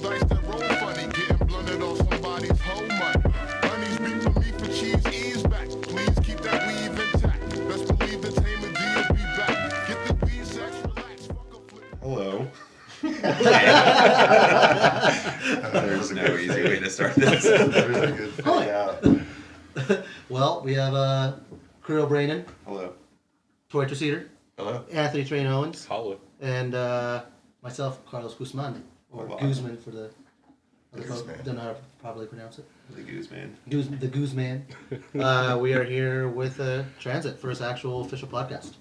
dice that roll funny, getting blunted off somebody's whole money. Honeys beat for me for cheese, ease back. Please keep that weave intact. Best believe the tamer D will be back. Get the weed sex, relax, fuck a flip. Hello. There's no easy way to start this. Really good. Hi. Yeah. Well, we have Kirill Braynin, Hello. Tory Treseder, Hello. Anthony Train Owens, Hello. and myself, Carlos Guzman, or Hello. Guzman for the other folks Guzman. who don't know how to properly pronounce it. The Guzman. The Guzman. We are here with Transit for his actual official podcast.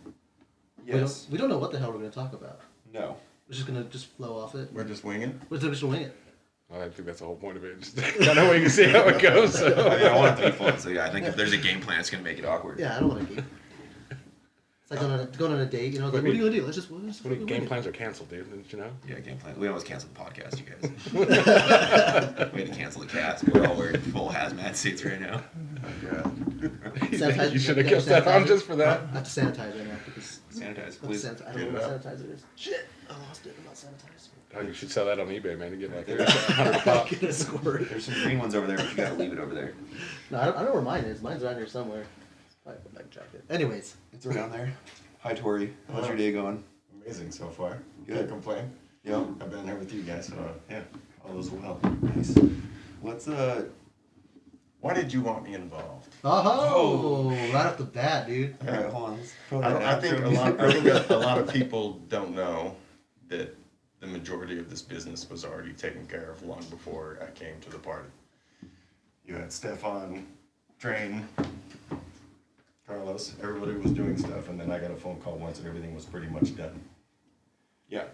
Yes. We don't know what the hell we're going to talk about. No. We're just going to flow off it. We're just winging. We're just going to wing it. I think that's the whole point of it. Just kind of wait and see how it goes. I So. mean, I want it to be fun, so yeah, I think if there's a game plan, it's going to make it awkward. Yeah, I don't want to keep. It's like going on a date, you know. Like, what are you going to do? Let's just What fucking game wing it. plans are canceled, dude? Didn't you know? Yeah, game plan. We almost canceled the podcast, you guys. We had to cancel the cast. We're all wearing full hazmat suits right now. Oh, God. Sanitize- You should have yeah, kept that on sanitizer. just for that. I have to sanitize right now because Sanitize, please. I don't know what sanitizer is. Shit, I lost it. I'm not sanitized. Oh, you should sell that on eBay, man, to get like There. 100 a pop. Get a squirt. There's some green ones over there, but you got to leave it over there. No, I don't know where mine is. Mine's around here somewhere. Probably put back jacket. Anyways, It's around there. Hi, Tori. How's your day going? Amazing so far. Good. Can't complain. Yep. I've been here with you guys, so yeah, all is well. Nice. Let's, Why did you want me involved? oh, right off the bat, dude. all right, hold on. Let's throw I, that I out think there. a lot of people don't know that the majority of this business was already taken care of long before I came to the party. You had Stefan, Train, Carlos, everybody was doing stuff, and then I got a phone call once and everything was pretty much done. Yeah.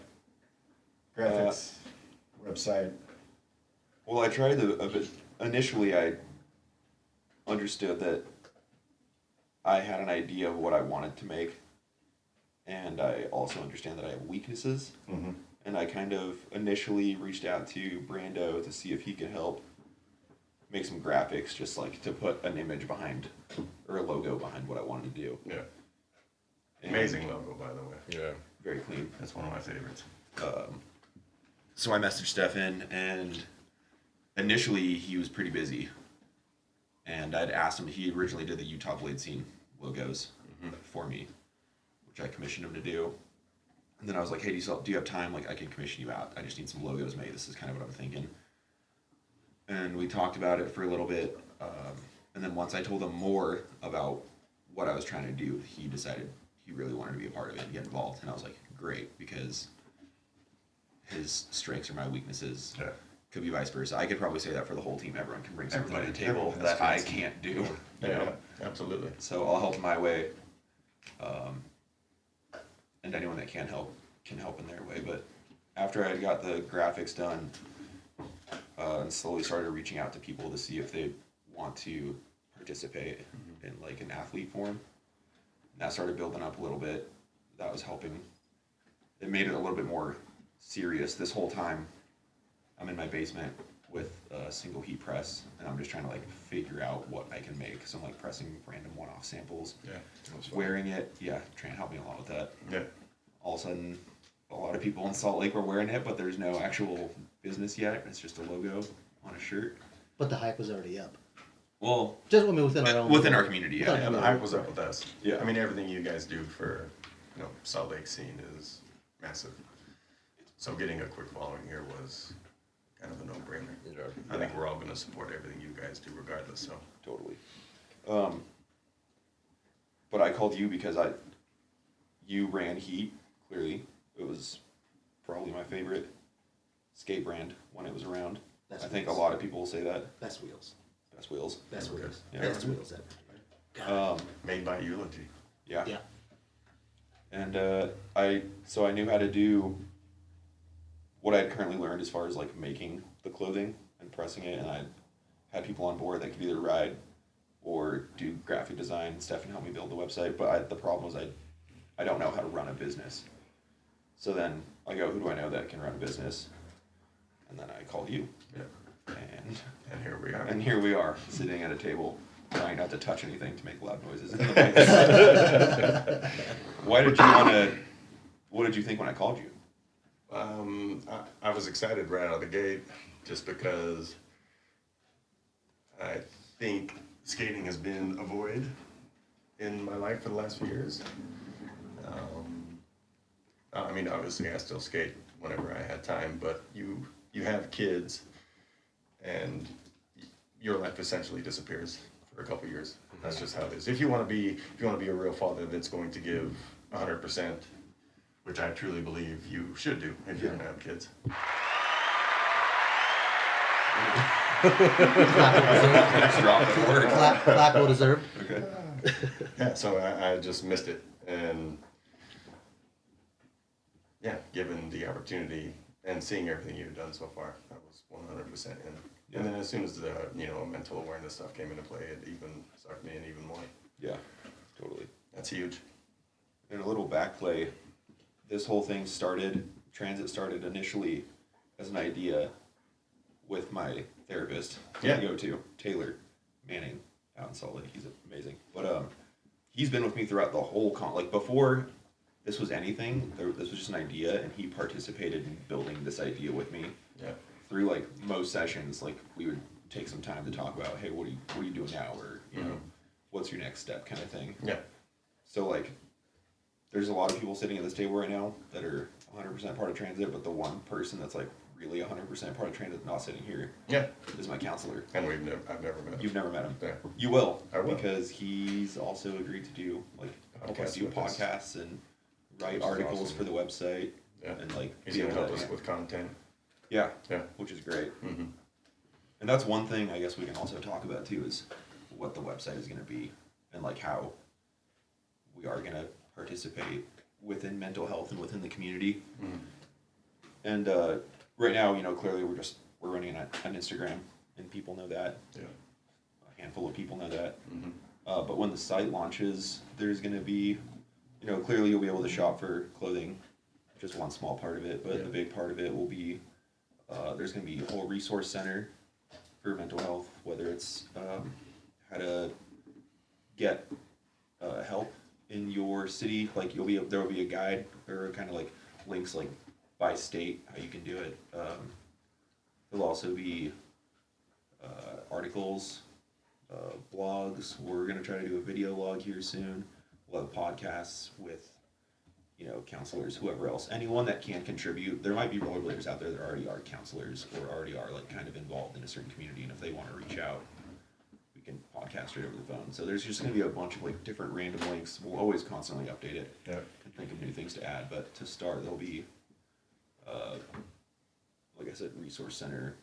Graphics, website. Well, I tried initially I understood that I had an idea of what I wanted to make, and I also understand that I have weaknesses, Mm-hmm. and I kind of initially reached out to Brando to see if he could help make some graphics, just like to put an image behind, or a logo behind what I wanted to do. Yeah. And Amazing logo, by the way. Yeah. Very clean. That's one of my favorites. So I messaged Stefan, and initially he was pretty busy. And I'd asked him, he originally did the Utah Blade Scene logos for me, which I commissioned him to do. And then I was like, hey, do you have time? Like, I can commission you out. I just need some logos made. This is kind of what I'm thinking. And we talked about it for a little bit. And then once I told him more about what I was trying to do, he decided he really wanted to be a part of it and get involved. And I was like, great, because his strengths are my weaknesses. Yeah. Could be vice versa. I could probably say that for the whole team. Everyone can bring something to the Everybody- table everyone has that I strengths. can't do. You Yeah, know? absolutely. So I'll help my way. And anyone that can help in their way. But after I got the graphics done, and slowly started reaching out to people to see if they want to participate in like an athlete form, that started building up a little bit. That was helping. It made it a little bit more serious. This whole time, I'm in my basement with a single heat press, and I'm just trying to like figure out what I can make. So I'm like pressing random one-off samples, Yeah. wearing it. Yeah, Trent helped me a lot with that. Yeah. All of a sudden, a lot of people in Salt Lake were wearing it, but there's no actual business yet. It's just a logo on a shirt. But the hype was already up. Well, Just within our own. within our community, Within our yeah. Yeah, the community. hype was up with us. Yeah. I mean, everything you guys do for, Salt Lake scene is massive. So getting a quick following here was kind of a no-brainer. Yeah. I think we're all going to support everything you guys do regardless, so. Totally. But I called you because you ran Heat, clearly. It was probably my favorite skate brand when it was around. Best I think a wheels. lot of people will say that. Best wheels. Best wheels. Best Okay. wheels. Yeah. Best wheels ever. Made by Eulogy. Yeah. Yeah. And I knew how to do what I'd currently learned as far as like making the clothing and pressing it, and I had people on board that could either ride or do graphic design. Stefan helped me build the website, but the problem was I don't know how to run a business. So then I go, who do I know that can run a business? And then I called you, Yeah. and here we are. here we are sitting at a table trying not to touch anything to make loud noises in the mic. Why did you want to? What did you think when I called you? I was excited right out of the gate just because I think skating has been a void in my life for the last few years. I mean, obviously, I still skate whenever I had time, but you have kids, and your life essentially disappears for a couple years. That's just how it is. If you want to be a real father that's going to give 100%, which I truly believe you should do if you're gonna have kids. Next drop at work. Clap well deserved. Okay. Yeah, so I just missed it, and yeah, given the opportunity and seeing everything you've done so far, I was 100% in. Yeah. And then as soon as the mental awareness stuff came into play, it even sucked me in even more. Yeah, totally. That's huge. And a little backplay, this whole thing transit started initially as an idea with my therapist Yeah. I go to, Taylor Manning, out in Salt Lake. He's amazing. But he's been with me throughout the whole like before this was anything, this was just an idea, and he participated in building this idea with me. Yeah. Through like most sessions, like we would take some time to talk about, hey, what are you doing now, or what's your next step, kind of thing. Yeah. So like, there's a lot of people sitting at this table right now that are 100% part of transit, but the one person that's like really 100% part of transit not sitting here Yeah. is my counselor. And I've never met him. You've never met him. Yeah. You will. I will. Because he's also agreed to do like help us Podcasts do with us. podcasts and write Which is articles awesome. for the website. Yeah. And like He's be gonna able help to- us with content. Yeah. Yeah. Which is great. Mm-hmm. And that's one thing I guess we can also talk about too, is what the website is going to be and like how we are going to participate within mental health and within the community. Mm-hmm. And right now, clearly we're running an Instagram, and people know that. Yeah. A handful of people know that. Mm-hmm. But when the site launches, there's going to be, clearly you'll be able to shop for clothing, just one small part of it, but Yeah. the big part of it will be there's going to be a whole resource center for mental health, whether it's how to get help in your city. Like there will be a guide or kind of like links like by state how you can do it. There'll also be articles, blogs. We're gonna try to do a video log here soon. We'll have podcasts with counselors, whoever else, anyone that can contribute. There might be rollerbladers out there that already are counselors or already are like kind of involved in a certain community, and if they want to reach out, we can podcast right over the phone. So there's just going to be a bunch of like different random links. We'll always constantly update it Yeah. and think of new things to add. But to start, there'll be, like I said, resource center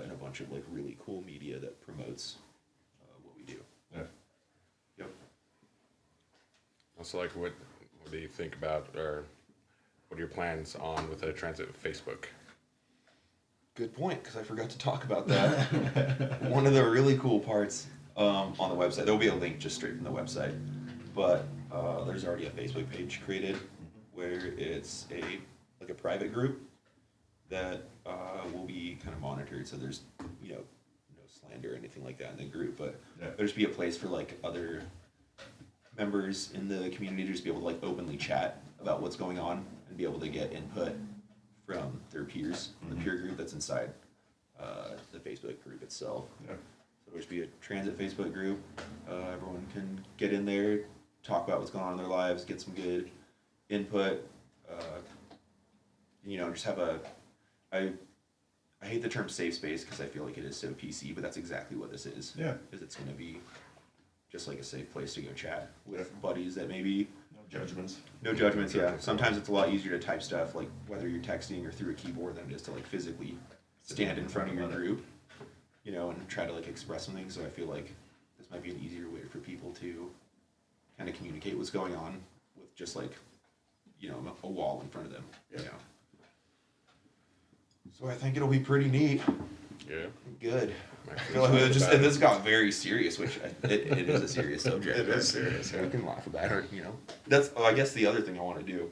and a bunch of like really cool media that promotes what we do. Yeah. Yep. Also, like, what do you think about, or what are your plans on with the transit Facebook? Good point, because I forgot to talk about that. One of the really cool parts on the website, there'll be a link just straight from the website, but there's already a Facebook page created where it's a private group that will be kind of monitored. So there's no slander or anything like that in the group, but Yeah. there's be a place for like other members in the community to just be able to like openly chat about what's going on and be able to get input from their peers, the peer group that's inside the Facebook group itself. Yeah. So there'll just be a transit Facebook group. Everyone can get in there, talk about what's going on in their lives, get some good input. Just have I hate the term safe space because I feel like it is so PC, but that's exactly what this is. Yeah. Because it's going to be just like a safe place to go chat with Yeah. buddies that maybe No judgments. no judgments, yeah. Sometimes it's a lot easier to type stuff, like whether you're texting or through a keyboard, than it is to like physically stand in front of your group, and try to like express something. So I feel like this might be an easier way for people to kind of communicate what's going on with just like, a wall in front of them. Yeah. So I think it'll be pretty neat. Yeah. Good. I'm I actually feel like excited about it. this got very serious, which it is a serious subject. It is serious, yeah. We can laugh about it, That's, I guess the other thing I want to do,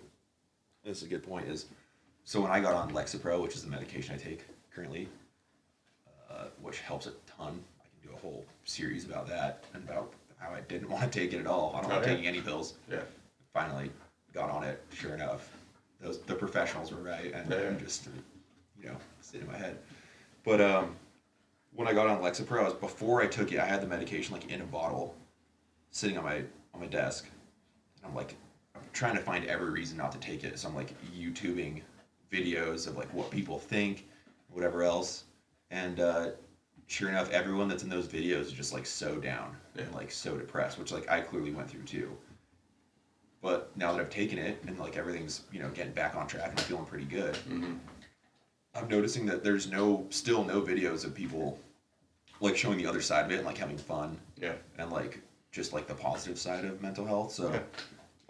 this is a good point, is, so when I got on Lexapro, which is the medication I take currently, which helps a ton, I can do a whole series about that, and about how I didn't want to take it at all. I don't like Oh, yeah. taking any pills. Yeah. Finally got on it, sure enough, the professionals were right, and Yeah. I'm just, sitting in my head. But when I got on Lexapro, before I took it, I had the medication like in a bottle, sitting on my desk, and I'm trying to find every reason not to take it. So I'm like YouTubing videos of like what people think, whatever else, and sure enough, everyone that's in those videos is just like so down and like so depressed, which like I clearly went through too. But now that I've taken it and like everything's getting back on track and I'm feeling pretty good, I'm noticing that there's still no videos of people like showing the other side of it and like having fun. Yeah. And like just like the positive side of mental health. So Yeah.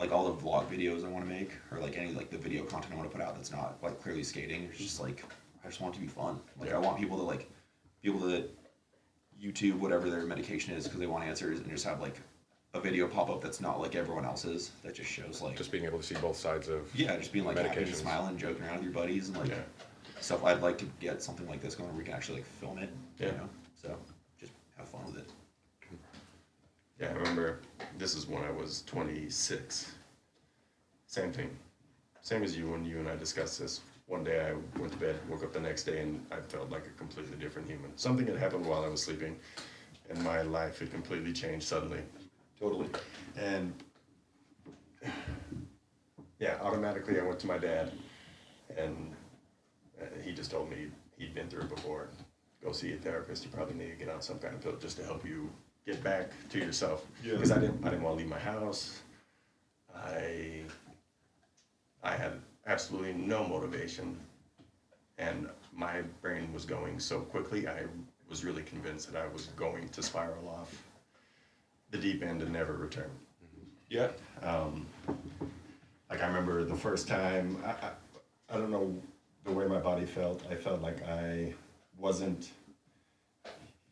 like all the vlog videos I want to make, or like any like the video content I want to put out that's not like clearly skating. It's just like I just want it to be fun. Like I want people to be able to YouTube whatever their medication is because they want answers and just have like a video pop up that's not like everyone else's that just shows like Just being able to see both sides of just being like happy and medications. smiling, joking around with your buddies and like Yeah. stuff. I'd like to get something like this going where we can actually like film it. Yeah. So just have fun with it. Yeah, I remember this is when I was 26. Same thing. Same as you when you and I discussed this. One day I went to bed, woke up the next day, and I felt like a completely different human. Something had happened while I was sleeping, and my life had completely changed suddenly. Totally. And yeah, automatically I went to my dad, and he just told me he'd been through it before. Go see a therapist. You probably need to get on some kind of pill just to help you get back to yourself. Yeah. Because I didn't want to leave my house. I had absolutely no motivation, and my brain was going so quickly. I was really convinced that I was going to spiral off the deep end and never return. Yeah. Like I remember the first time, I don't know the way my body felt. I felt like I wasn't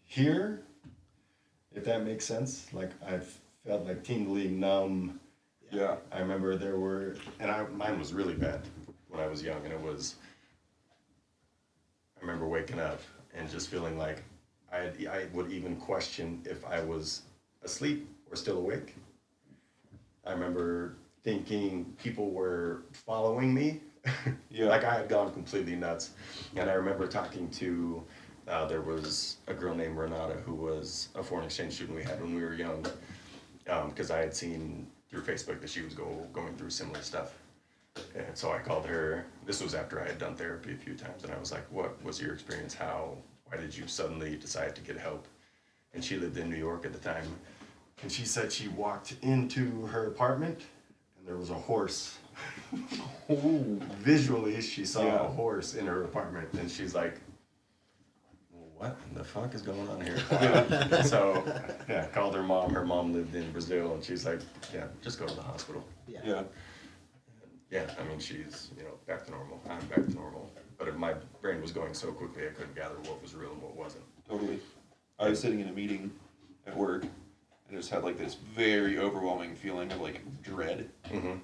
here, if that makes sense. Like I felt like tingly, numb. Yeah. I remember there were, mine was really bad when I was young, and I remember waking up and just feeling like I would even question if I was asleep or still awake. I remember thinking people were following me. Yeah. Like I had gone completely nuts. And I remember talking to, there was a girl named Renata who was a foreign exchange student we had when we were young. Because I had seen through Facebook that she was going through similar stuff. And so I called her. This was after I had done therapy a few times. And I was like, what was your experience? Why did you suddenly decide to get help? And she lived in New York at the time. And she said she walked into her apartment and there was a horse. Visually, she saw a horse in her apartment, and she's like, what the fuck is going on here? So, yeah, called her mom. Her mom lived in Brazil, and she's like, yeah, just go to the hospital. Yeah. Yeah, I mean, she's, back to normal. I'm back to normal. But my brain was going so quickly, I couldn't gather what was real and what wasn't. Totally. I was sitting in a meeting at work and just had like this very overwhelming feeling of like dread. Mm-hmm.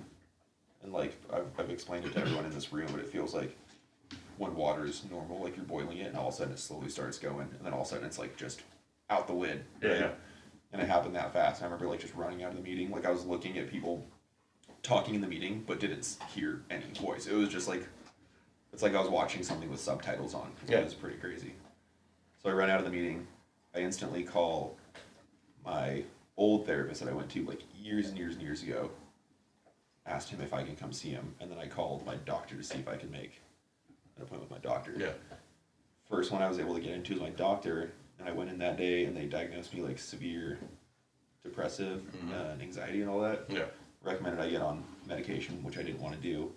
And like I've explained it to everyone in this room, but it feels like when water is normal, like you're boiling it, and all of a sudden it slowly starts going, and then all of a sudden it's like just out the lid. Right? Yeah. And it happened that fast. I remember like just running out of the meeting, like I was looking at people talking in the meeting, but didn't hear any voice. It was just like it's like I was watching something with subtitles on. Yeah. It was pretty crazy. So I run out of the meeting. I instantly call my old therapist that I went to like years and years and years ago. Asked him if I can come see him, and then I called my doctor to see if I could make an appointment with my doctor. Yeah. First one I was able to get into is my doctor, and I went in that day, and they diagnosed me like severe depressive and anxiety and all that. Yeah. Recommended I get on medication, which I didn't want to do.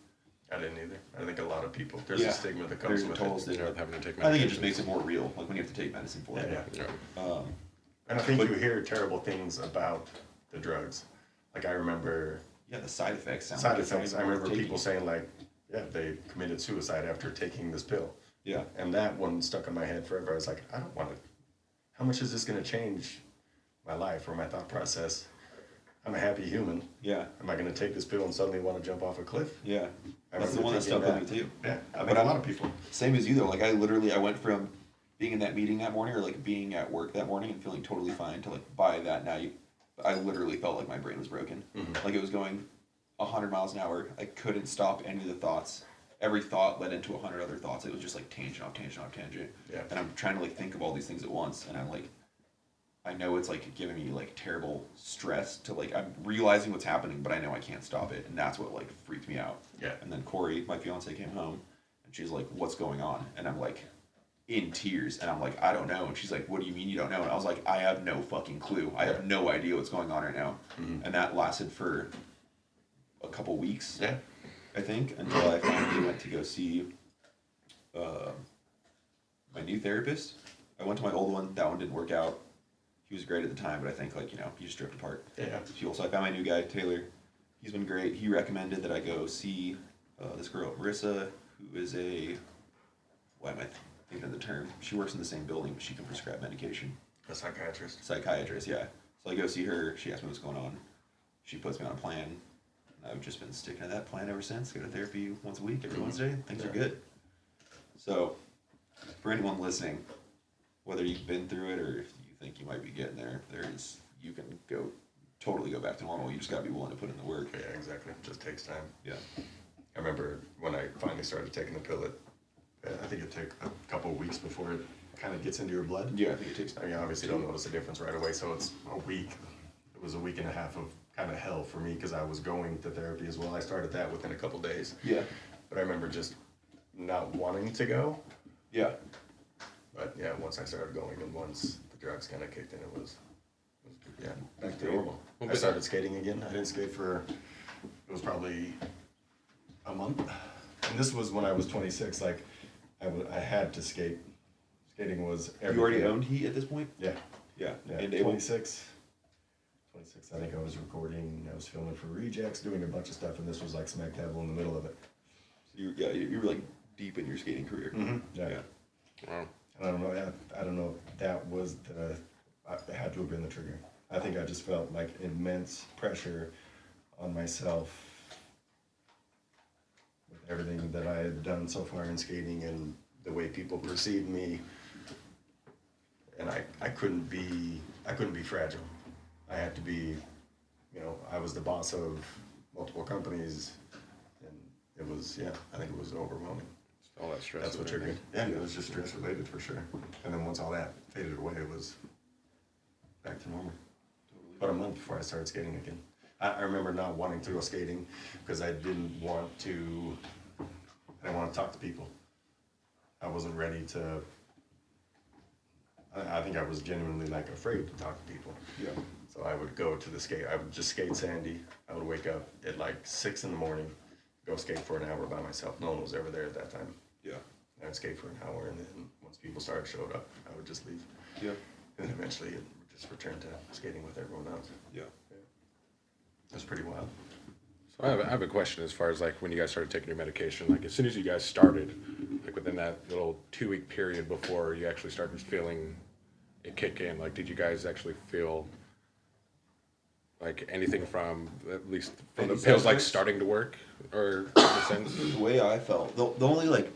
I didn't either. I think a lot of people, there's a stigma that comes There's a with total it. stigma. Having to take I think it just medications. makes it more real, like when you have to take medicine for it. Yeah. Yeah. And I think you hear terrible things about the drugs. Like I remember Yeah, the side effects sound side like it's not effects. I even worth remember taking. people saying like, yeah, they committed suicide after taking this pill. Yeah. And that one stuck in my head forever. I was like, I don't want to, how much is this going to change my life or my thought process? I'm a happy human. Yeah. Am I going to take this pill and suddenly want to jump off a cliff? Yeah. I That's the remember one that thinking stuck with me too. Yeah, I think But a I'm- lot of people. Same as you though. Like I went from being in that meeting that morning or like being at work that morning and feeling totally fine to like by that night, I literally felt like my brain was broken. Like it was going 100 miles an hour. I couldn't stop any of the thoughts. Every thought led into 100 other thoughts. It was just like tangent off tangent off tangent. Yeah. And I'm trying to like think of all these things at once, and I'm like, I know it's like giving me like terrible stress to like, I'm realizing what's happening, but I know I can't stop it, and that's what like freaked me out. Yeah. And then Corey, my fiance, came home, and she's like, "What's going on?" And I'm like, in tears, and I'm like, "I don't know." And she's like, "What do you mean you don't know?" And I was like, "I have no fucking clue. I have no idea what's going on right now." Mm-hmm. And that lasted for a couple weeks. Yeah. I think, until I finally went to go see my new therapist. I went to my old one. That one didn't work out. He was great at the time, but I think like, he just drifted apart. Yeah. So I found my new guy, Taylor. He's been great. He recommended that I go see this girl, Marissa, who is why am I thinking of the term? She works in the same building, but she can prescribe medication. A psychiatrist. Psychiatrist, yeah. So I go see her. She asks me what's going on. She puts me on a plan. And I've just been sticking to that plan ever since. Go to therapy once a week, every Wednesday. Things are good. So, for anyone listening, whether you've been through it or if you think you might be getting there, you can totally go back to normal. You just gotta be willing to put in the work. Yeah, exactly. It just takes time. Yeah. I remember when I finally started taking the pill, I think it took a couple of weeks before it kind of gets into your blood. Yeah, I think it takes. I mean, obviously don't notice the difference right away, so it's a week. It was a week and a half of kind of hell for me because I was going to therapy as well. I started that within a couple of days. Yeah. But I remember just not wanting to go. Yeah. But yeah, once I started going and once the drugs kind of kicked in, it was back to normal. I started skating again. I didn't skate for, it was probably a month. And this was when I was 26. Like, I had to skate. Skating was everything. You already owned Heat at this point? Yeah. Yeah. Yeah, And 26, I think I was recording, I was filming for Rejects, doing a bunch of stuff, and this was like smack dab in the middle of it. So you were like deep in your skating career. Yeah. Wow. And I don't know if that was it had to have been the trigger. I think I just felt like immense pressure on myself with everything that I had done so far in skating and the way people perceived me. And I couldn't be fragile. I had to be, I was the boss of multiple companies, and it was, I think it was overwhelming. All that stress. That's what and triggered. everything. Yeah, it was just stress related for sure. And then once all that faded away, it was back to normal. About a month before I started skating again. I remember not wanting to go skating because I didn't want to talk to people. I wasn't ready to. I think I was genuinely like afraid to talk to people. Yeah. So I would go to the skate. I would just skate Sandy. I would wake up at like 6 in the morning, go skate for an hour by myself. No one was ever there at that time. Yeah. I would skate for an hour, and then once people showed up, I would just leave. Yeah. And then eventually it just returned to skating with everyone else. Yeah. It was pretty wild. So I have a question as far as like when you guys started taking your medication. Like as soon as you guys started, like within that little 2-week period before you actually started feeling it kick in, like did you guys actually feel like anything from at least from the Any pills like effects? starting to work or in a sense? The way I felt, the only like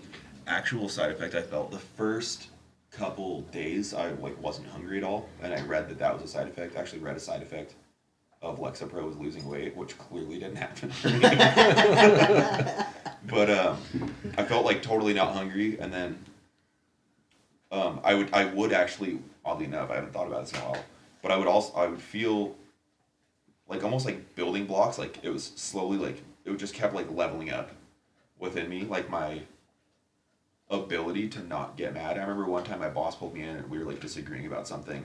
actual side effect I felt the first couple days, I like wasn't hungry at all, and I read that was a side effect. I actually read a side effect of Lexapro was losing weight, which clearly didn't happen for me. But I felt like totally not hungry, and then I would actually, oddly enough, I haven't thought about this in a while, but I would feel like almost like building blocks, like it was slowly like it would just kept like leveling up within me, like my ability to not get mad. I remember one time my boss pulled me in and we were like disagreeing about something,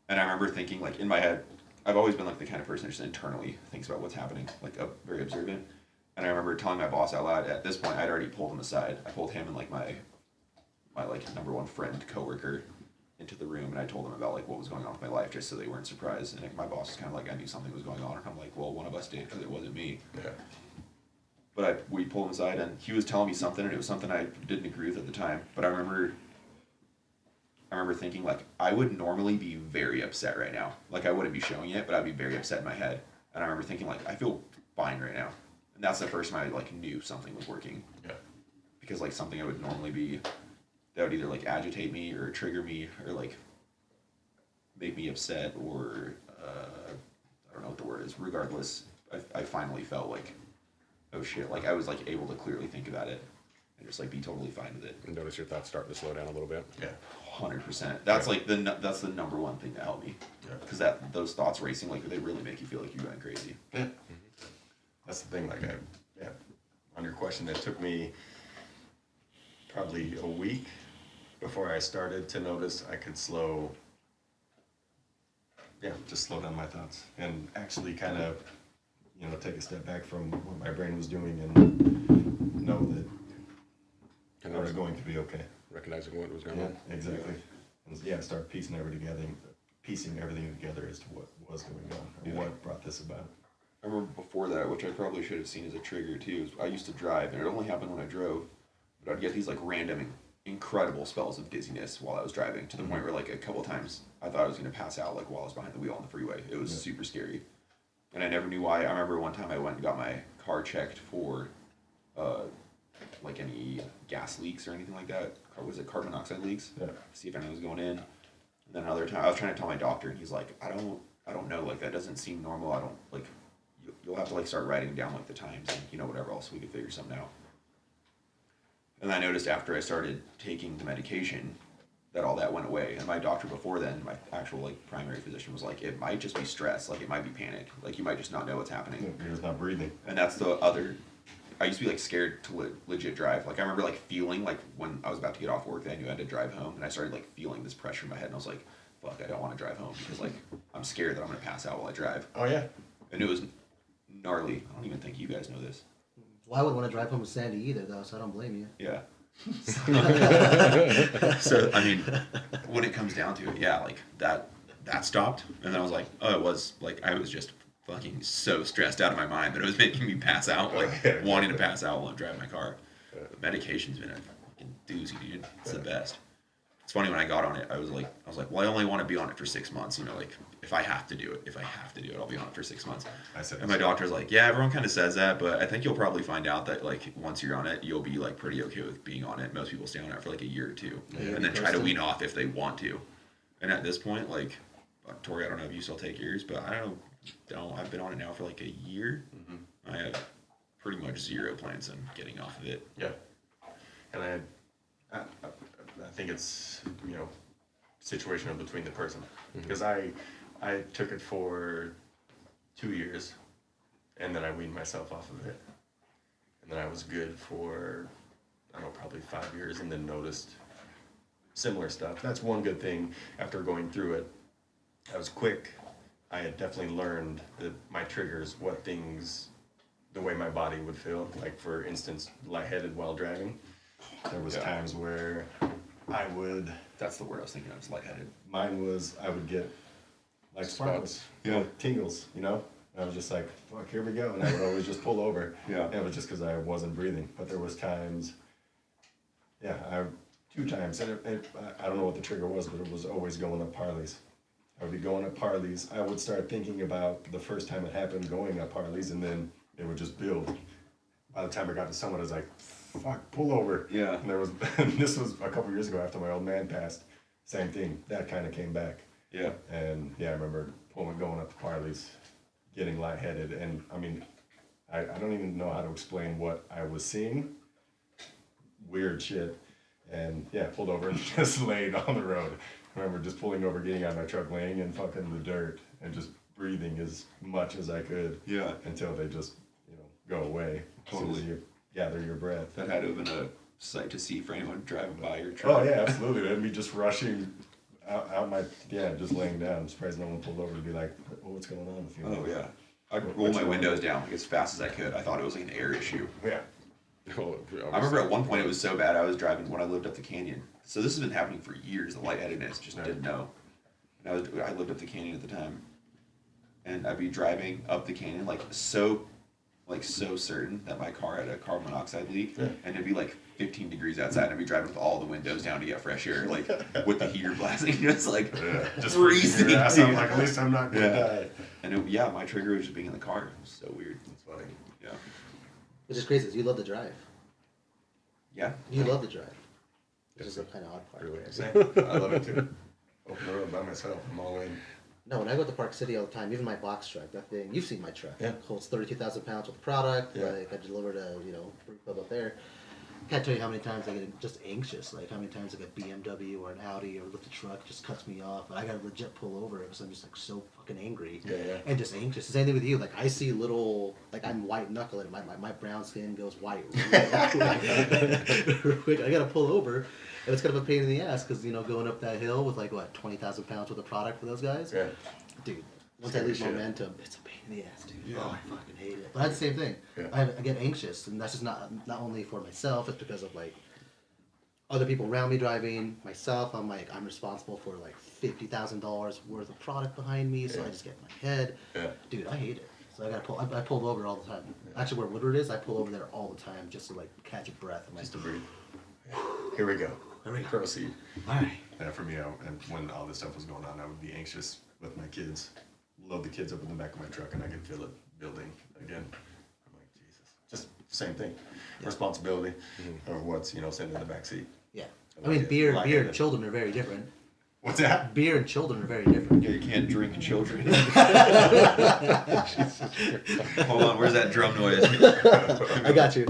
and I remember thinking like in my head, I've always been like the kind of person that just internally thinks about what's happening, like very observant. And I remember telling my boss out loud. At this point, I'd already pulled him aside. I pulled him and like my like number one friend, coworker, into the room, and I told them about like what was going on with my life, just so they weren't surprised. And like, my boss was kind of like, I knew something was going on, and I'm like, well, one of us did because it wasn't me. Yeah. But we pulled him aside, and he was telling me something, and it was something I didn't agree with at the time. But I remember thinking like I would normally be very upset right now. Like I wouldn't be showing it, but I'd be very upset in my head. And I remember thinking like I feel fine right now. And that's the first time I like knew something was working. Yeah. Because like something I would normally be, that would either like agitate me or trigger me or like make me upset or I don't know what the word is. Regardless, I finally felt like, oh shit, like I was like able to clearly think about it and just like be totally fine with it. And notice your thoughts starting to slow down a little bit. Yeah. 100%. That's like that's the number one thing that helped me. Yeah. Because those thoughts racing, like they really make you feel like you're going crazy. Yeah. That's the thing. Like, on your question, it took me probably a week before I started to notice I could just slow down my thoughts and actually kind of, take a step back from what my brain was doing and know that I was going to be okay. Recognizing what was going Yeah, on. exactly. And start piecing everything together as to what was going on or what brought this about. I remember before that, which I probably should have seen as a trigger too, is I used to drive, and it only happened when I drove, but I'd get these like random, incredible spells of dizziness while I was driving, to the point where like a couple of times I thought I was going to pass out like while I was behind the wheel on the freeway. It was super scary. And I never knew why. I remember one time I went and got my car checked for like any gas leaks or anything like that. Or was it carbon monoxide leaks? Yeah. See if anything was going in. And then another time I was trying to tell my doctor, and he's like, I don't know, like that doesn't seem normal. I don't like you'll have to like start writing down like the times and whatever else, we could figure something out. And I noticed after I started taking the medication that all that went away. And my doctor before then, my actual like primary physician, was like, it might just be stress, like it might be panic, like you might just not know what's happening. You're just not breathing. And that's the other. I used to be like scared to legit drive. Like I remember like feeling like when I was about to get off work, I knew I had to drive home, and I started like feeling this pressure in my head, and I was like, fuck, I don't want to drive home because like I'm scared that I'm gonna pass out while I drive. Oh yeah. And it was gnarly. I don't even think you guys know this. Well, I wouldn't want to drive home with Sandy either, though, so I don't blame you. Yeah. So I mean, when it comes down to it, yeah, like that stopped, and then I was like, oh, it was like I was just fucking so stressed out of my mind that it was making me pass out, like wanting to pass out while I'm driving my car. But medication's been a fucking doozy, dude. It's the best. It's funny, when I got on it, I was like, well, I only want to be on it for 6 months. Like if I have to do it, I'll be on it for 6 months. And my doctor's like, yeah, everyone kind of says that, but I think you'll probably find out that like once you're on it, you'll be like pretty okay with being on it. Most people stay on it for like a year or two, and then try to wean off if they want to. And at this point, like, Tori, I don't know if you still take yours, but I don't. I've been on it now for like a year. I have pretty much zero plans on getting off of it. Yeah. And I think it's, situational between the person. Because I took it for 2 years, and then I weaned myself off of it. And then I was good for, I don't know, probably 5 years, and then noticed similar stuff. That's one good thing after going through it. I was quick. I had definitely learned that my triggers, the way my body would feel. Like, for instance, lightheaded while driving. There was times where I would... That's the word I was thinking of, is lightheaded. Mine was, I would get, like, Spots. tingles, And I was just like, fuck, here we go. And I would always just pull over. Yeah. And it was just because I wasn't breathing. But there was times, 2 times. And I don't know what the trigger was, but it was always going up Harleys. I would be going up Harleys. I would start thinking about the first time it happened going up Harleys, and then it would just build. By the time I got to someone, I was like, fuck, pull over. Yeah. And this was a couple years ago after my old man passed. Same thing. That kind of came back. Yeah. And I remember going up to Harleys, getting lightheaded. And I mean, I don't even know how to explain what I was seeing. Weird shit. And pulled over and just laid on the road. I remember just pulling over, getting out of my truck, laying in fucking the dirt, and just breathing as much as I could. Yeah. Until they just, go away. Totally. As soon as you gather your breath. That had to have been a sight to see for anyone driving by your truck. Oh yeah, absolutely. And me just rushing out my, just laying down. I'm surprised no one pulled over to be like, what's going on with you? Oh yeah. I'd roll my windows down like as fast as I could. I thought it was like an air issue. Yeah. I remember at one point it was so bad I was driving when I lived up the canyon. So this has been happening for years. The lightheadedness, just didn't know. And I lived up the canyon at the time, and I'd be driving up the canyon like so certain that my car had a carbon monoxide leak, and it'd be like 15 degrees outside, and I'd be driving with all the windows down to get fresh air, like with the heater blasting. It's like Just freezing. your ass. I'm like, at least I'm not gonna die. And my trigger was just being in the car. It was so weird. That's funny. Yeah. Which is crazy, 'cause you love to drive. Yeah. You love to drive. Which Yes, is a kind of odd part. Really. Same. I love it too. Open the road by myself. I'm all in. No, when I go to Park City all the time, even my box truck, that thing, you've seen my truck. Yeah. Holds 32,000 pounds with product. Yeah. Like, I delivered a, brew club up there. Can't tell you how many times I get just anxious. Like, how many times like a BMW or an Audi or a lifted truck just cuts me off. But I gotta legit pull over because I'm just like so fucking angry. Yeah, yeah. And just anxious. The same thing with you. Like, I see little, like, I'm white knuckling. My brown skin goes white. Real quick. I gotta pull over. And it's kind of a pain in the ass because, going up that hill with like, what, 20,000 pounds worth of product for those guys? Yeah. Dude, once I Scary lose shit. momentum, it's a pain in the ass, dude. Yeah. Oh, I fucking hate it. But I have the same thing. Yeah. I get anxious, and that's just not only for myself, it's because of like other people around me driving, myself. I'm responsible for like $50,000 worth of product behind me, so Yeah. I just get in my head. Yeah. Dude, I hate it. So I gotta pull. I pulled over all the time. Actually, where Woodward is, I pull over there all the time just to like catch a breath. I'm like, Just to breathe. Here we go. Here we go. Proceed. all right. Yeah, for me, and when all this stuff was going on, I would be anxious with my kids. Load the kids up in the back of my truck, and I could feel it building again. I'm like, Jesus. Just same thing. Responsibility of what's sitting in the back seat. Yeah. I I mean, like it. beer Like and it. children are very different. What's that? Beer and children are very different. Yeah, you can't drink children. Hold on, where's that drum noise? I got you.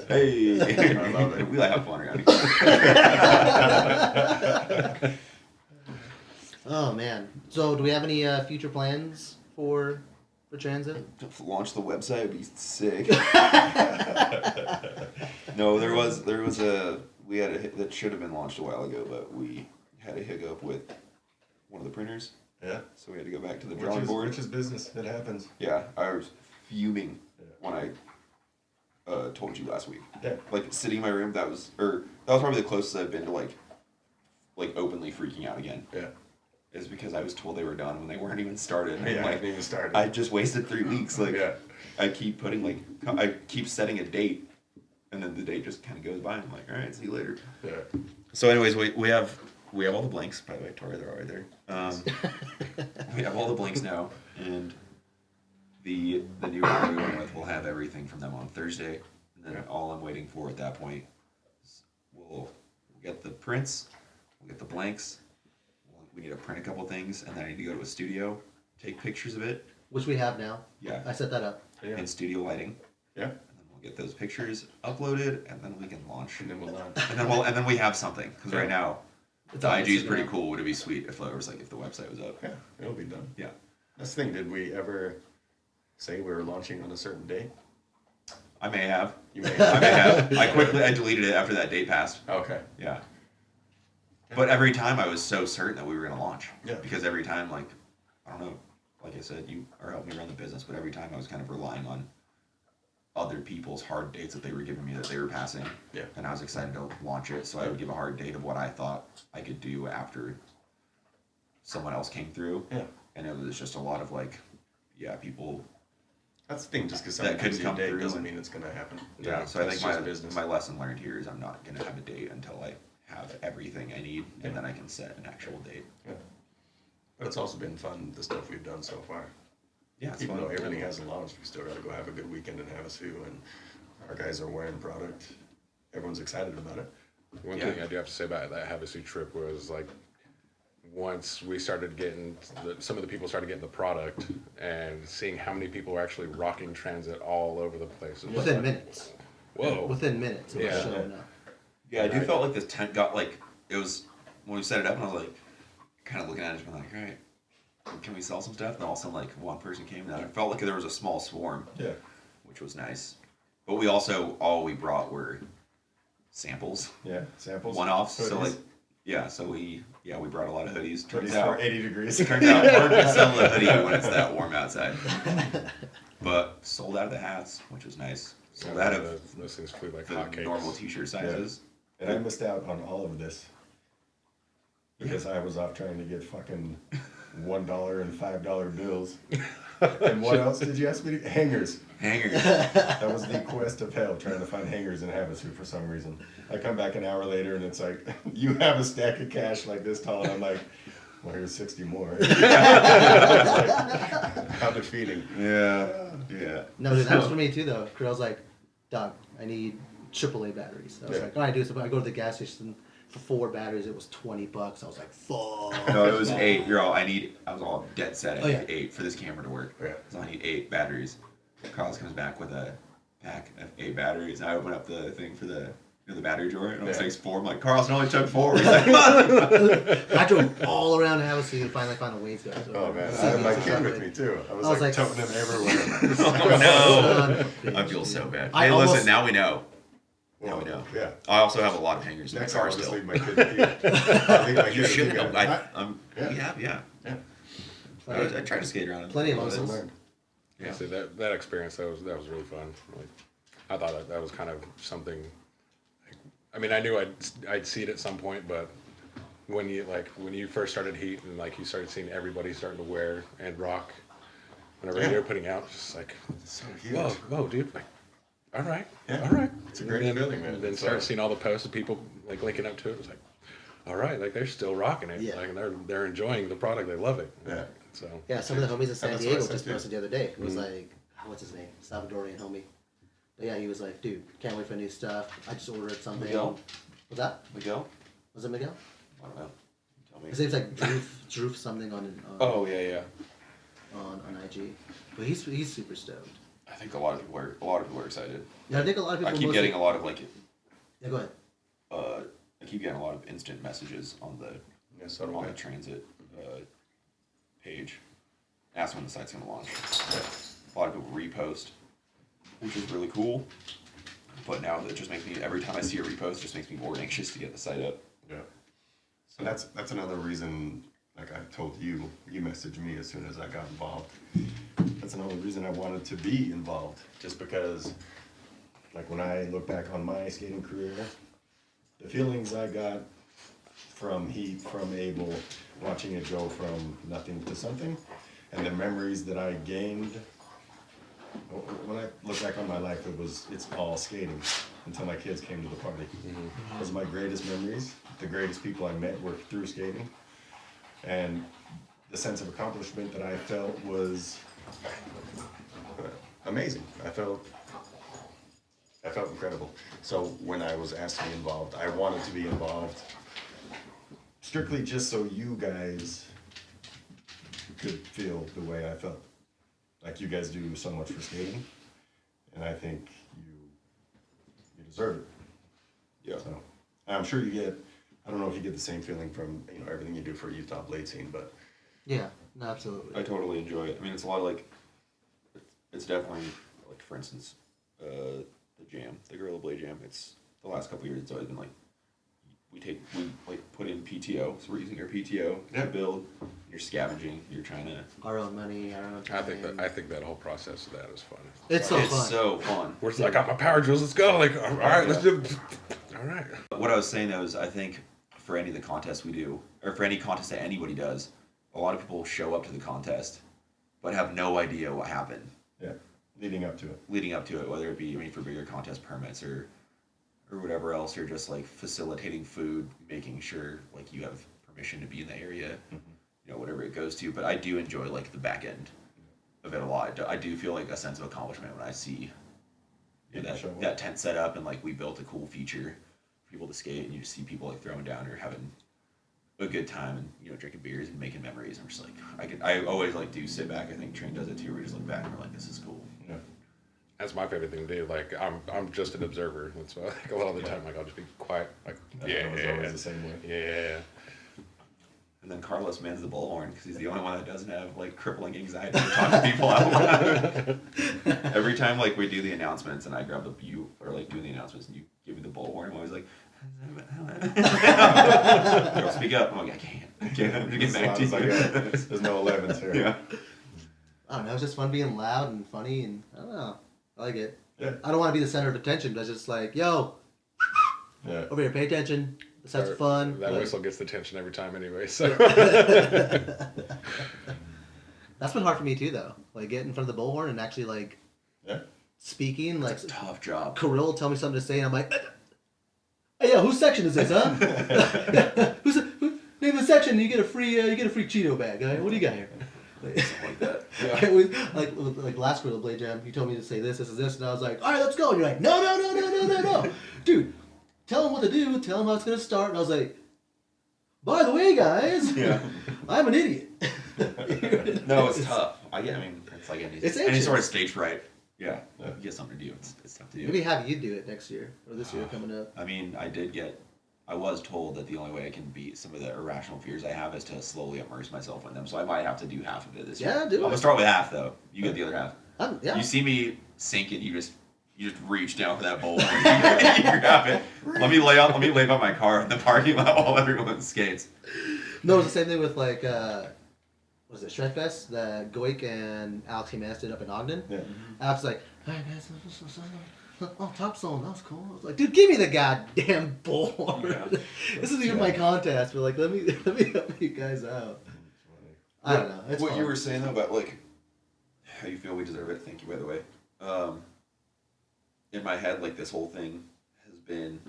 Hey, I love it. We like have fun around here. Oh man. So, do we have any future plans for transit? Launch the website would be sick. No, there was we had that should have been launched a while ago, but we had a hiccup with one of the printers, Yeah. so we had to go back to the drawing board. Which is business. It happens. Yeah, I was fuming when I told you last week. Yeah. Like sitting in my room, that was probably the closest I've been to like openly freaking out again. Yeah. Is because I was told they were done when they weren't even started. And Yeah, I like, haven't even started. I just wasted 3 weeks. Like, Yeah. I keep putting I keep setting a date, and then the date just kind of goes by. And I'm like, all right, see you later. Yeah. So, anyways, we have all the blanks. By the way, Tory, they're all right there. We have all the blanks now, and the new guy we went with will have everything from them on Thursday. And then all I'm waiting for at that point is we'll get the prints, we'll get the blanks. We need to print a couple things, and then I need to go to a studio, take pictures of it. Which we have now. Yeah. I set that up. Yeah. In studio lighting. Yeah. And then we'll get those pictures uploaded, and then we can launch. And then we'll launch. And then we have something, because right now It's the on IG is pretty Instagram. cool. Would it be sweet if it was if the website was up? Yeah. It'll be done. Yeah. That's the thing. Did we ever say we were launching on a certain date? I may have. You may I may have. I deleted it after that date passed. Okay. Yeah. But every time I was so certain that we were going to launch. Yeah. Because every time, I don't know, like I said, you are helping me run the business, but every time I was kind of relying on other people's hard dates that they were giving me that they were passing. Yeah. And I was excited to launch it, so I would give a hard date of what I thought I could do after someone else came through. Yeah. And it was just a lot of people. That's the thing. Just because That someone couldn't gives you a come date through doesn't and- mean it's gonna happen. Yeah, so I That's think just business. my lesson learned here is I'm not going to have a date until I have everything I need, and then I can set an actual date. Yeah. But it's also been fun, the stuff we've done so far. Yeah, it's Even fun. though everything hasn't launched, we still got to go have a good weekend in Havasu, and our guys are wearing product. Everyone's excited about it. One Yeah. thing I do have to say about that Havasu trip was once we started getting some of the people started getting the product and seeing how many people were actually rocking transit all over the place. It was Within like, minutes. Whoa. Within minutes, it was Yeah. showing up. Yeah, I do felt like this tent got it was when we set it up, and I was kind of looking at it, and all right, can we sell some stuff? And all of a sudden, one person came, and I felt like there was a small swarm, Yeah. which was nice. But we also all we brought were samples, Yeah. Samples. one-offs. So Hoodies. we brought a lot of hoodies. Hoodies Turns for out 80 degrees. hard to sell a hoodie when it's that warm outside. But sold out of the hats, which was nice. Sold out of those things flew like the hotcakes. normal t-shirt sizes. And I missed out on all of this because I was off trying to get fucking $1 and $5 bills. And what else did you ask me? Hangers. Hangers. That was the quest of hell, trying to find hangers in Havasu for some reason. I come back an hour later and it's like, you have a stack of cash like this tall, and I'm like, well, here's 60 more. How defeating. Yeah. Yeah. No, dude, that was for me too, though. Kirill's like, Doug, I need AAA batteries. I was Yeah. like, all right, dude. So I go to the gas station for 4 batteries, it was $20. I was like, fuck. No, it was 8. I was all dead set. I Oh, need yeah. 8 for this camera to work. Yeah. So I need 8 batteries. Carlos comes back with a pack of 8 batteries. I open up the thing for the battery drawer, and it says 4. I'm like, Carlos, it only took 4. He's like, I drove all around the house so you could finally find a ways guy. Oh man, I had my kid with me too. I was like toting him everywhere. oh no. I feel so bad. I Hey, almost- listen, now we know. Now Well, we know. Yeah. I also have a lot of hangers in Next the time car I'll just still. leave my kid with you. I think my You kid should. will be good. Yeah. I try to skate around. Plenty of those. lessons. Learned. Yeah. See, that experience, that was really fun. Like, I thought that was kind of something. Like, I mean, I knew I'd see it at some point, but when you first started Heat and like you started seeing everybody starting to wear and rock, whenever Yeah. they were putting out, just like, It's so huge. whoa, dude, like, all right, Yeah. all right. It's a great And then, feeling, man. Then It's started like- seeing all the posts of people like linking up to it. It was like, all right, like they're still rocking it. Yeah. Like they're enjoying the product. They love it. Yeah. So Yeah, some of the homies in San that's what I Diego said, just too. posted the other day. It was like, what's his name? Salvadorian homie. But yeah, he was like, dude, can't wait for new stuff. I just ordered something. Miguel? Was that? Miguel? Was it Miguel? I don't know. Tell me. His name's like Droof something on oh yeah. on IG. But he's super stoked. I think a lot of people are excited. Yeah, I think a lot of people I keep mostly- getting a lot of Yeah, go ahead. I keep getting a lot of instant messages on the Yeah, so do I. transit page. Ask when the site's gonna launch. A lot of people repost, which is really cool. But now that just makes me every time I see a repost, it just makes me more anxious to get the site up. Yeah. So that's another reason. Like I told you, you messaged me as soon as I got involved. That's another reason I wanted to be involved. Just because, like when I look back on my skating career, the feelings I got from Heat, from Abel, watching it go from nothing to something, and the memories that I gained. When I look back on my life, it's all skating until my kids came to the party. Those are my greatest memories. The greatest people I met were through skating. And the sense of accomplishment that I felt was amazing. I felt incredible. So when I was asked to be involved, I wanted to be involved strictly just so you guys could feel the way I felt. Like you guys do so much for skating, and I think you deserve it. Yeah. So I'm sure you get. I don't know if you get the same feeling from everything you do for Utah Blade Scene, but Yeah, no, absolutely. I totally enjoy it. I mean, it's a lot of like, it's definitely like, for instance, the jam, the Gorilla Blade Jam. It's the last couple of years. It's always been like, we like put in PTO, so we're using our PTO to build. You're scavenging. You're trying to. Our own money, our own time. I think that whole process of that is fun. It's so It's fun. so fun. We're just like, I got my power drills. Let's go. Like, all right, let's do. All right. What I was saying though is, I think for any of the contests we do, or for any contest that anybody does, a lot of people show up to the contest, but have no idea what happened yeah, leading up to it. leading up to it. Whether it be, I mean, for bigger contest permits or whatever else, or just like facilitating food, making sure like you have permission to be in the area, whatever it goes to. But I do enjoy like the back end of it a lot. I do feel like a sense of accomplishment when I see that tent set up and like we built a cool feature for people to skate, and you just see people like throwing down or having a good time and drinking beers and making memories. I'm just like I always like do sit back. I think Trent does it too. We just look back and we're like, this is cool. Yeah. That's my favorite thing to do. Like, I'm just an observer. That's why like a lot of the time, like I'll just be quiet. Like, I was always the same way. yeah. And then Carlos mans the bullhorn because he's the only one that doesn't have like crippling anxiety to talk to people out loud. Every time like we do the announcements and I grab you or like doing the announcements and you give me the bullhorn, I'm always like, girl, speak up. I'm like, I can't. Get back to It's like, you. there's no 11s here. Yeah. I don't know. It's just fun being loud and funny, and I don't know. I like it. Yeah. I don't want to be the center of attention, but it's just like, yo, Yeah. over here, pay attention. This has fun. That Like, whistle gets the tension every time anyway. So That's been hard for me too, though. Like getting in front of the bullhorn and actually like Yeah. speaking. Like Tough job. Kirill will tell me something to say, and I'm like, hey, yo, whose section is this, huh? Name the section, and you get a free Cheeto bag. Right? What do you got here? Something like that. I always, like last Gorilla Blade Jam, you told me to say this, and I was like, all right, let's go. And you're like, no, dude. tell them what to do, tell them how it's going to start. And I was like, by the way, guys, Yeah. I'm an idiot. No, it's tough. I mean, it's like any It's sort anxious. of stage fright. Yeah, you get something to do. It's tough to do. Maybe have you do it next year or this year coming up. I mean, I was told that the only way I can beat some of the irrational fears I have is to slowly immerse myself in them. So I might have to do half of it this year. Yeah, do I'm it. gonna start with half though. You get the other half. Yeah. You see me sink it, you just reach down for that bowl. You grab it. Let me lay out my car in the parking lot while everyone skates. No, it's the same thing with like, was it Shredfest that Goik and Alex Jimenez did up in Ogden? Yeah. Alex was like, hey guys, oh, Top Zone, that was cool. I was like, dude, give me the goddamn board. Yeah. This isn't even my contest, but like, let me help you guys out. I don't know. It's what fun. you were saying though about like how you feel we deserve it. Thank you, by the way. In my head, like this whole thing has been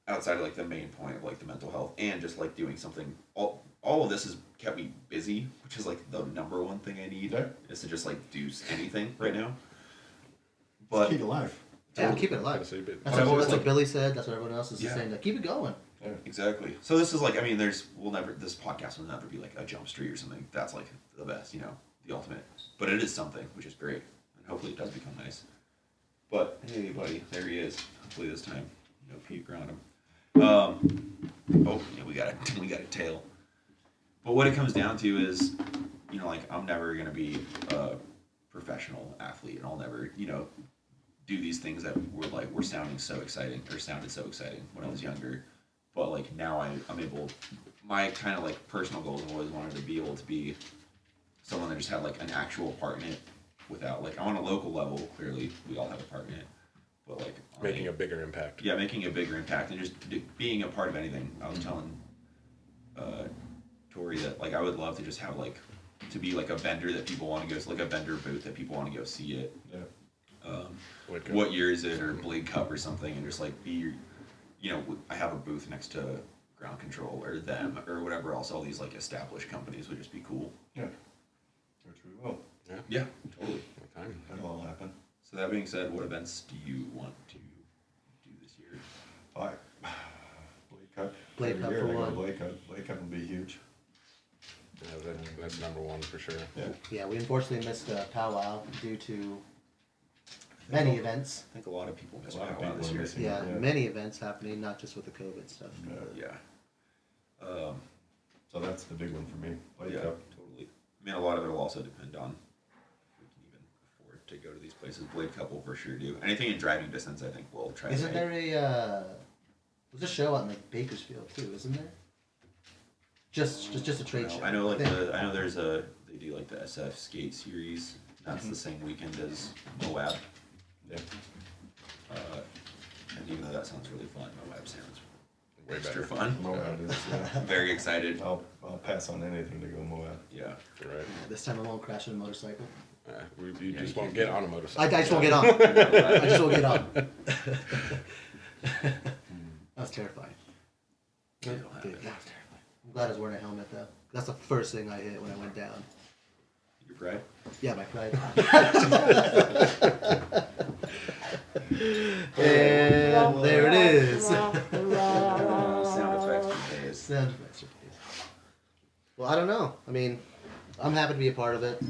outside of like the main point of like the mental health and just like doing something. All of this has kept me busy, which is like the number one thing I need is to just like do anything right now. But Keep it alive. Yeah, keep it alive. Gotta say a bit. That's, I've what, always that's what like- Billy said. That's what everyone else is Yeah. saying. Like, keep it going. Exactly. So this is like, I mean, this podcast will never be like a jump street or something. That's like the best, you know, the ultimate. But it is something, which is great, and hopefully it does become nice. But hey, buddy, there he is. Hopefully this time, no puke around him. Oh, yeah, we got a tail. But what it comes down to is, you know, like I'm never gonna be a professional athlete, and I'll never, you know, do these things that were sounded so exciting when I was younger. But like now I'm able, my kind of like personal goals I've always wanted to be able to be someone that just had like an actual part in it without like, on a local level, clearly we all have a part in it, but like Making a bigger impact. yeah, making a bigger impact and just being a part of anything. I was telling Tory that like I would love to just have like, to be like a vendor that people want to go, like a vendor booth that people want to go see it. Yeah. What year is it, or Blade Cup or something, and just like be, you know, I have a booth next to Ground Control or them or whatever else. All these like established companies would just be cool. Yeah. Which we will. Yeah, totally. What time? That'll all happen. So that being said, what events do you want to do this year? All right. Blade Cup. Blade Every Cup year for I go to one. Blade Cup. Blade Cup will be huge. Yeah, that's number one for sure. Yeah. Yeah, we unfortunately missed powwow due to many events. I think a lot of people missed A lot of Powwow people this are year. missing. Yeah, Yeah. many events happening, not just with the COVID stuff. Yeah. Yeah. So that's the big one for me. Blade Yeah, Cup. totally. I mean, a lot of it will also depend on if we can even afford to go to these places. Blade Cup will for sure do. Anything in driving distance, I think we'll try. Isn't to there there's a show out in like Bakersfield too, isn't there? Just a trade show. I know like think. I know there's they do like the SF skate series. That's the same weekend as Moab. Yeah. And even though that sounds really fun, Moab sounds Way extra better. fun. Moab is. I'm very excited. I'll pass on anything to go Moab. Yeah. You're right. This time I won't crash on a motorcycle. You Yeah, just you won't can't get do on a I motorcycle. just won't get on. I just won't get on. That was terrifying. It'll Dude, happen. that was terrifying. I'm glad I was wearing a helmet though. That's the first thing I hit when I went down. Your pride? Yeah, my pride. And there it is. Sound effects for days. Sound effects are please. Well, I don't know. I mean, I'm happy to be a part of it.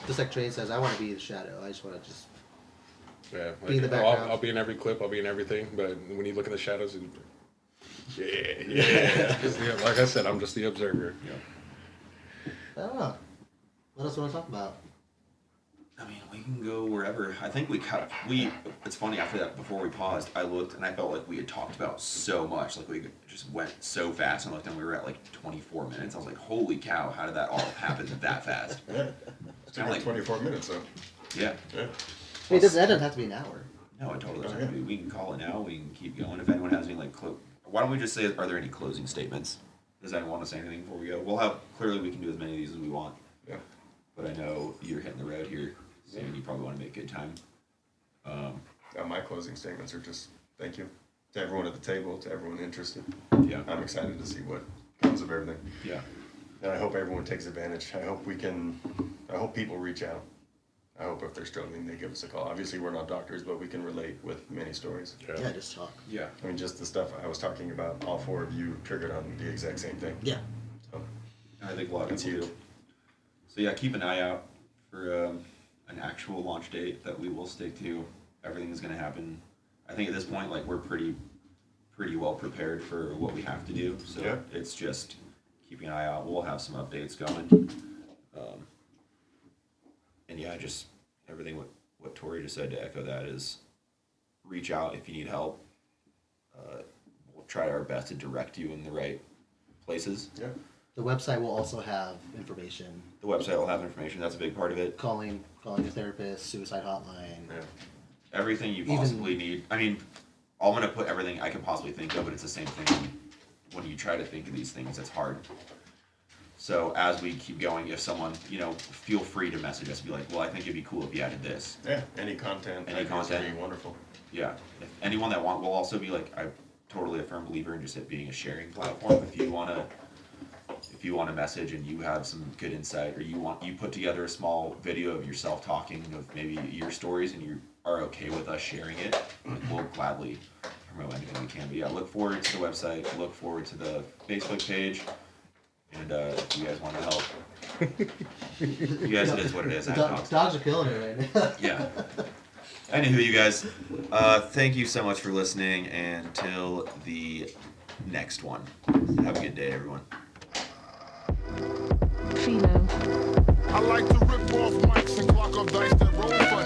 Just like Train says, I want to be the shadow. I just want to just. Yeah, Be in the I'll background. be in every clip. I'll be in everything. But when you look in the shadows, yeah. Like I said, I'm just the observer. I don't know. What else do you want to talk about? I mean, we can go wherever. I think it's funny, after that, before we paused, I looked and I felt like we had talked about so much. Like we just went so fast, and I looked and we were at like 24 minutes. I was like, holy cow, how did that all happen that fast? Yeah. Still got 24 minutes though. Yeah. Yeah. I mean, that doesn't have to be an hour. No, it totally doesn't Oh, have to be. We can call it now. We can keep going. If anyone has any like why don't we just say, are there any closing statements? Does anyone want to say anything before we go? Clearly we can do as many of these as we want. Yeah. But I know you're hitting the road here soon. You probably want to make good time. My closing statements are just thank you to everyone at the table, to everyone interested. Yeah. I'm excited to see what comes of everything. Yeah. And I hope everyone takes advantage. I hope people reach out. I hope if they're struggling, they give us a call. Obviously, we're not doctors, but we can relate with many stories. Yeah, just talk. Yeah. I mean, just the stuff I was talking about, all four of you triggered on the exact same thing. Yeah. So, I think a lot of That's people huge. do. So yeah, keep an eye out for an actual launch date that we will stick to. Everything's going to happen. I think at this point, like, we're pretty well prepared for what we have to do. So Yeah. it's just keeping an eye out. We'll have some updates going. And yeah, just everything what Tory just said, to echo that, is reach out if you need help. We'll try our best to direct you in the right places. yeah. The website will also have information. The website will have information. That's a big part of it. Calling a therapist, suicide hotline. Yeah. Everything you Even- possibly need. I mean, I'm gonna put everything I can possibly think of, but it's the same thing when you try to think of these things. It's hard. So as we keep going, if someone, feel free to message us and be like, well, I think it'd be cool if you added this. Yeah. Any content. Any ideas would content. be wonderful. Yeah. If anyone that will also be like, I'm totally a firm believer in just it being a sharing platform. If you wanna message and you have some good insight, or you put together a small video of yourself talking of maybe your stories and you are okay with us sharing it, like, we'll gladly promote anything we can. But yeah, look forward to the website, look forward to the Facebook page, and if you guys want to help, you guys, it is what it is. I have dogs. Dogs are killing it right now. Yeah. Anywho, you guys, thank you so much for listening, and until the next one. Have a good day, everyone. Philo. I like to rip off mics and clock up dice that roll for